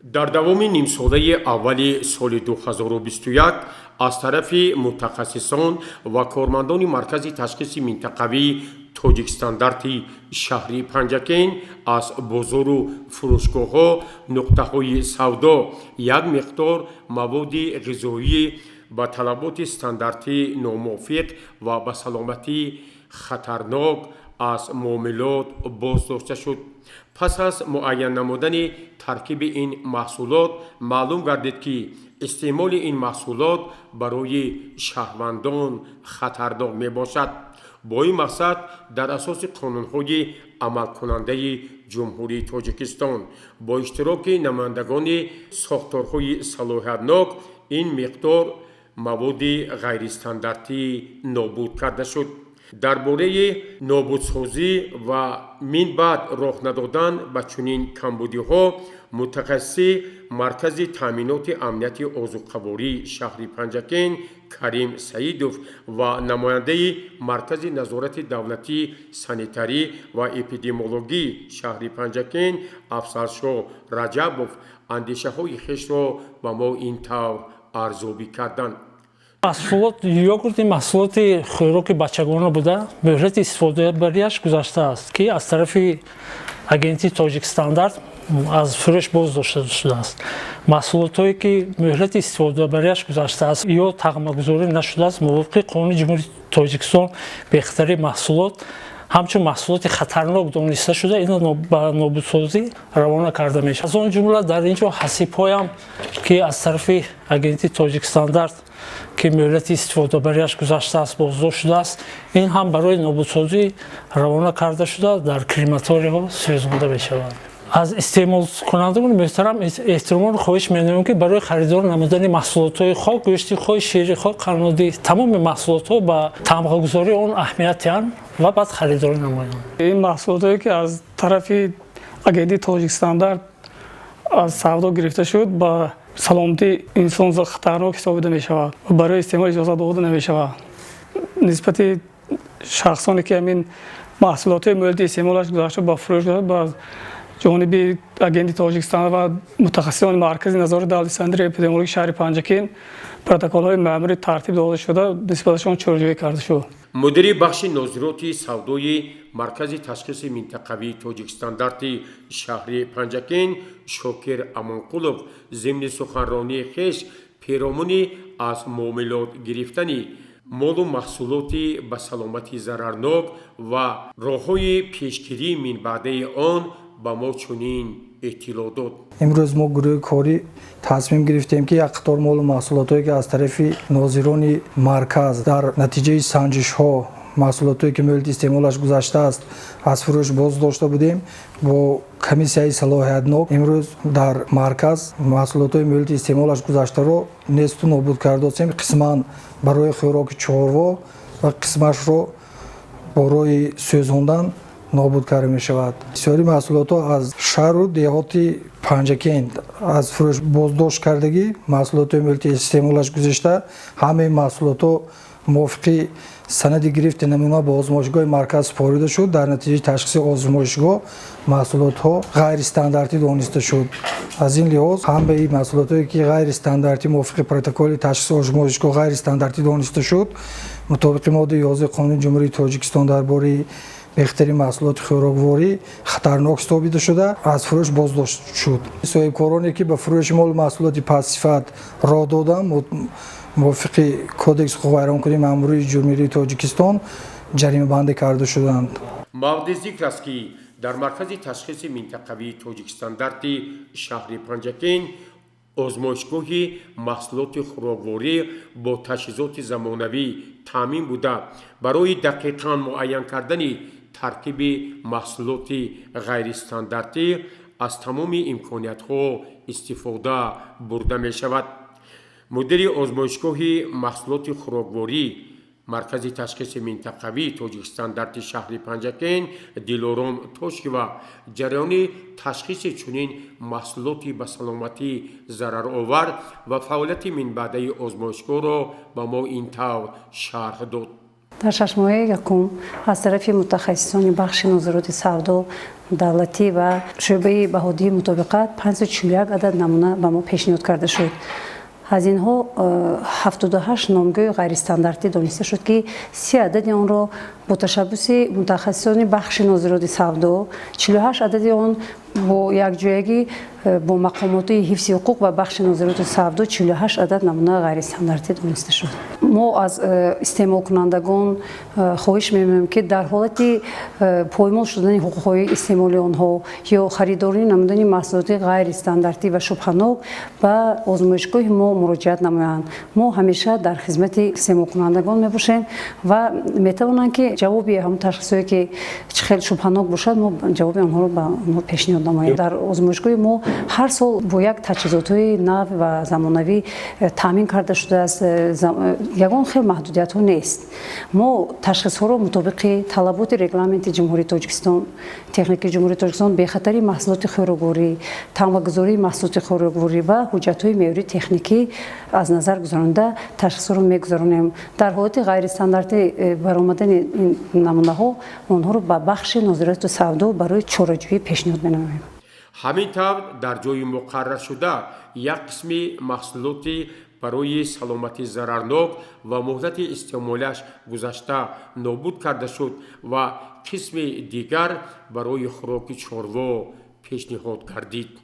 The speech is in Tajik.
дар давоми нимсолаи аввали соли 2021 аз тарафи мутахассисон ва кормандони маркази ташхиси минтақавии тоҷикстандарти шаҳри Панҷакен аз бозору фурӯшгоҳҳо, нуқтаҳои савдо як миқдор маводи ғизоӣ ба талаботи стандартӣ номувофиқ ва ба саломатӣ хатарнок аз муомилот боздошта шуд. пас аз муайян намудани таркиби ин маҳсулот маълум гардид ки истеъмоли ин маҳсулот барои шаҳрвандон хатарнок мебошад. бо ин мақсад дар асоси қонунҳои амалкунандаи ҷумҳурии Тоҷикистон бо иштироки намояндагони сохторҳои салоҳиятнок ин миқдор маводи ғайристандартӣ нобуд карда шуд. дар бораи нобудсозӣ ва минбаъд роҳ надодан ба чунин камбудиҳо мутахассиси маркази таъминоти амнияти озуқавории шаҳри Панҷакен Карим Саидов ва намояндаи маркази назорати давлатии санитарӣ ва эпидемиологии шаҳри Панҷакен Афзалшоҳ Раҷабов андешаҳои хешро ба мо ин тавр арзёбӣ карданд. محصولات یوگورت محصولات خوراک بچگانه بوده مهلت استفاده بریش گذشته است که از طرف اگنتی تاجیک استاندارد از فروش باز داشته شده است. محصولات هایی که مهلت استفاده بریش گذشته است یا تقمه گذاری نشده است موافق قانون جمهوری تاجیکستان بهترین محصولات همچون محصولات خطرناک دانسته شده اینا به نابودسازی روانه کرده میشه. از آن جمله در اینجا حسیب‌هایم که از طرف اگنتی تاجیک استاندارد که مهلت استفاده بریش گذشته است بازداشت شده است این هم برای نابودسازی روانه کرده شده در کرماتوری‌ها سوزانده می‌شود. از استعمال کنندگان محترم احترامان خواهش می‌نمایم که برای خریدار نمودن محصولات خاک، گوشت خاک، شیر خاک، قرنودی تمام محصولات با تمغه‌گذاری آن اهمیت دهند و بعد خریدار نمایند. این محصولاتی که از طرف اگنتی تاجیک استاندارد از سودا گرفته شد با سلامتی انسان خطرناک حسابیده می‌شود و برای استعمال اجازه داده نمی‌شود. نسبت شخصانی که همین محصولات مورد استعمالش گذاشته با فروش داده با جانب اگنتی تاجیکستان و متخصصان مرکز نظارت دولتی سنتر اپیدمیولوژی شهر پنجاکن پروتکل‌های مأموری ترتیب داده شده نسبتشان چاره‌جویی کرده شد. مدیر بخش نظاراتی سودای مرکز تشخیص منطقوی توجیکستاندارتی شهر پنجاکن شاکر امانقولov ضمن سخنرانی خویش پیرامونی از معاملات گرفتنی مال و محصولاتی به سلامتی ضررناک و راه‌های پیشگیری من بعد آن با ما چنین اطلاع داد. امروز ما گروه کاری تصمیم گرفتیم که یک قطار مال و محصولاتی که از طرف ناظران مرکز در نتیجه سنجش ها محصولاتی که مورد استعمالش گذشته است از فروش باز داشته بودیم با کمیسیای صلاحیتناک امروز در مرکز محصولات مورد استعمالش گذشته رو نیست و نابود کرده ایم. قسما برای خوراک چهاروا و قسمش رو برای سوزاندن نابود کرده می شود. بسیاری محصولات ها از شهر و دیهاتی پنجاکن از فروش بازداشت کردگی محصولات مورد استعمالش گذشته همه محصولات ها موافقی سند گرفت نمونه با آزمایشگاه مرکز سپارده شد. در نتیجه تشخیص آزمایشگاه محصولات ها غیر استانداردی دانسته شد. از این لحاظ هم به این محصولات هایی که غیر استانداردی موافق پروتکل تشخیص آزمایشگاه غیر استانداردی دانسته شد مطابق ماده 11 قانون جمهوری تاجیکستان درباره بهترین محصولات خوراکواری خطرناک ثابت شده از فروش بازداشت شد. صاحبکارانی که به فروش مال محصولات پس‌صفت راه دادند موافق کدکس حقوق ویرانکنی مأموری جمهوری تاجیکستان جریمه بندی کرده شدند. مورد ذکر است که در مرکز تشخیص منطقوی توجیکستاندارتی شهر پنجاکن آزمایشگاه محصولات خوراکواری با تجهیزات زمانوی تامین بوده برای دقیقاً معین کردن ترکیب محصولات غیر استانداردی از تمام امکانیت‌ها استفاده برده می شود. مدیر آزمایشگاه محصولات خوراکواری مرکز تشخیص منطقوی توجیکستاندارتی شهر پنجاکن دلارام توشکیوا جریان تشخیص چنین محصولاتی به سلامتی ضررآور و فعالیت من بعد آزمایشگاه را به ما این طور شرح داد. дар 6 моҳаи якум аз тарафи мутахассисони бахши нозироти савдо давлатӣ ва шӯъбаи баҳодии мутобиқат 541 адад намуна ба мо пешниҳод карда шуд. аз инҳо 78 номгӯи ғайристандартӣ дониста шуд ки 30 адади онро бо ташаббуси мутахассисони бахши нозироти савдо, 48 адади он бо якҷоягӣ бо мақомоти ҳифзи ҳуқуқ ва бахши нозироти савдо 48 адад намунаи ғайристандартӣ дониста шуд. мо аз истеъмолкунандагон хоҳиш мемунем ки дар ҳолати поймол шудани ҳуқуқҳои истеъмоли онҳо ё харидорӣ намудани маҳсулоти ғайристандартӣ ва шубҳанок ба озмоишгоҳи мо муроҷиат намоянд. мо ҳамеша дар хизмати истеъмолкунандагон мебошем ва метавонанд ки ҷавоби ҳамон ташхисҳое ки чӣ хел шубҳанок бошад, мо ҷавоби онҳоро ба онҳо пешниҳод намоем. дар озмоишгоҳи мо ҳар сол бо як таҷҳизотҳои нав ва замонавӣ таъмин карда шудааст. ягон хел маҳдудиятҳо нест. мо ташхисҳоро мутобиқи талаботи регламенти ҷумҳурии Тоҷикистон, техникаи ҷумҳурии Тоҷикистон, бехатари маҳсулоти хӯрокворӣ, тамвагузории маҳсулоти хӯрокворӣ ва ҳуҷҷатҳои меъёрии техникӣ аз назар гузаронида ташхисҳоро мегузаронем. дар ҳолати ғайристандартӣ баромадани ин намунаҳо онҳоро ба бахши нозироти савдо барои чораҷӯӣ пешниҳод менамоем. ҳамин тавр дар ҷои муқарраршуда як қисми маҳсулоти барои саломатӣ зарарнок ва муҳлати истеъмолаш гузашта нобуд карда шуд ва қисми дигар барои хӯроки чорво пешниҳод гардид.